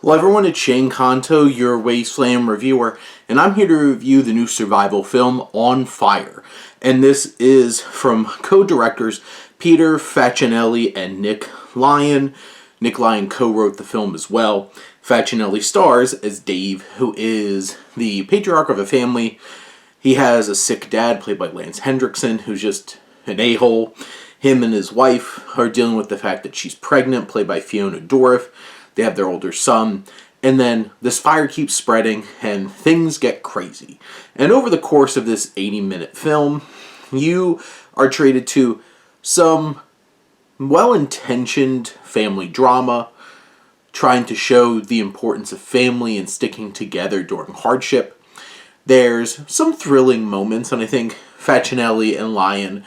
Hello everyone, it's Shane Kanto, your Wasteland reviewer, and I'm here to review the new survival film, On Fire. And this is from co-directors Peter Facinelli and Nick Lyon. Nick Lyon co-wrote the film as well. Facinelli stars as Dave, who is the patriarch of a family. He has a sick dad, played by Lance Hendrickson, who's just an a-hole. Him and his wife are dealing with the fact that she's pregnant, played by Fiona Dourif. They have their older son, and then this fire keeps spreading, and things get crazy. And over the course of this 80-minute film, you are treated to some well-intentioned family drama, trying to show the importance of family and sticking together during hardship. There's some thrilling moments, and I think Facinelli and Lyon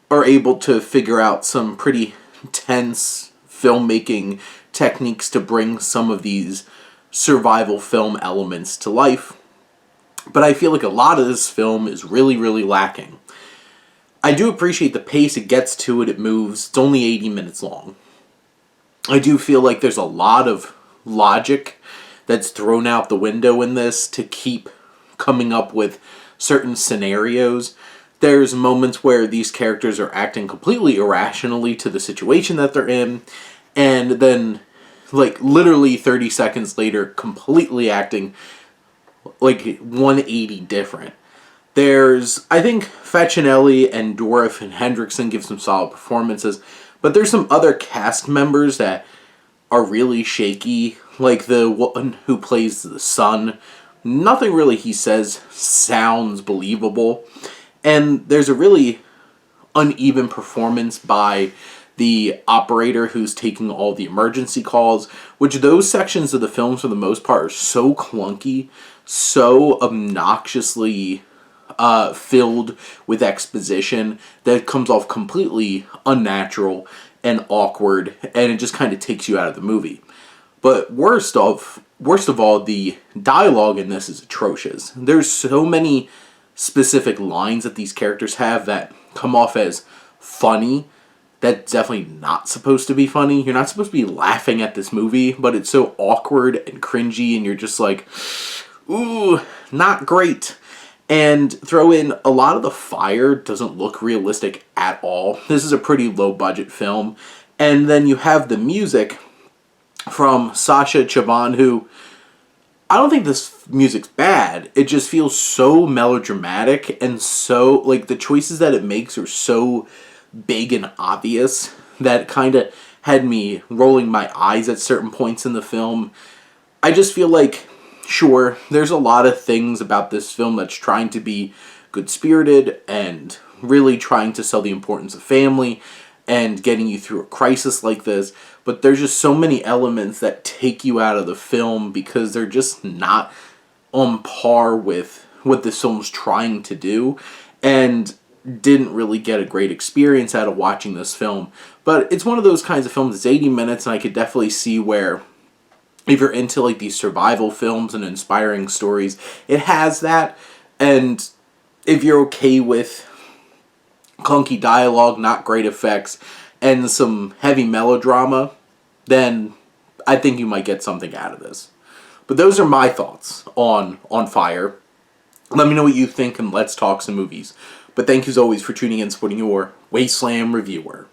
are able to figure out some pretty tense filmmaking techniques to bring some of these survival film elements to life. But I feel like a lot of this film is really, really lacking. I do appreciate the pace it gets to it moves. It's only 80 minutes long. I do feel like there's a lot of logic that's thrown out the window in this to keep coming up with certain scenarios. There's moments where these characters are acting completely irrationally to the situation that they're in, and then, like, literally 30 seconds later, completely acting like 180 different. I think Facinelli and Dourif and Hendrickson give some solid performances, but there's some other cast members that are really shaky, like the one who plays the son. Nothing really he says sounds believable, and there's a really uneven performance by the operator who's taking all the emergency calls, which those sections of the film, for the most part, are so clunky, so obnoxiously filled with exposition that it comes off completely unnatural and awkward, and it just kind of takes you out of the movie. But worst of all, the dialogue in this is atrocious. There's so many specific lines that these characters have that come off as funny. That's definitely not supposed to be funny. You're not supposed to be laughing at this movie, but it's so awkward and cringy, and you're just like, ooh, not great. And throw in a lot of the fire doesn't look realistic at all. This is a pretty low-budget film. And then you have the music from Sasha Chavan, who, I don't think this music's bad. It just feels so melodramatic, and so, like, the choices that it makes are so big and obvious that it kind of had me rolling my eyes at certain points in the film. I just feel like, sure, there's a lot of things about this film that's trying to be good-spirited and really trying to sell the importance of family and getting you through a crisis like this, but there's just so many elements that take you out of the film because they're just not on par with what this film's trying to do, and didn't really get a great experience out of watching this film. But it's one of those kinds of films, it's 80 minutes, and I could definitely see where, if you're into like these survival films and inspiring stories, it has that. And if you're okay with clunky dialogue, not great effects, and some heavy melodrama, then I think you might get something out of this. But those are my thoughts on Fire. Let me know what you think, and let's talk some movies. But thank you as always for tuning in and supporting your Wasteland reviewer.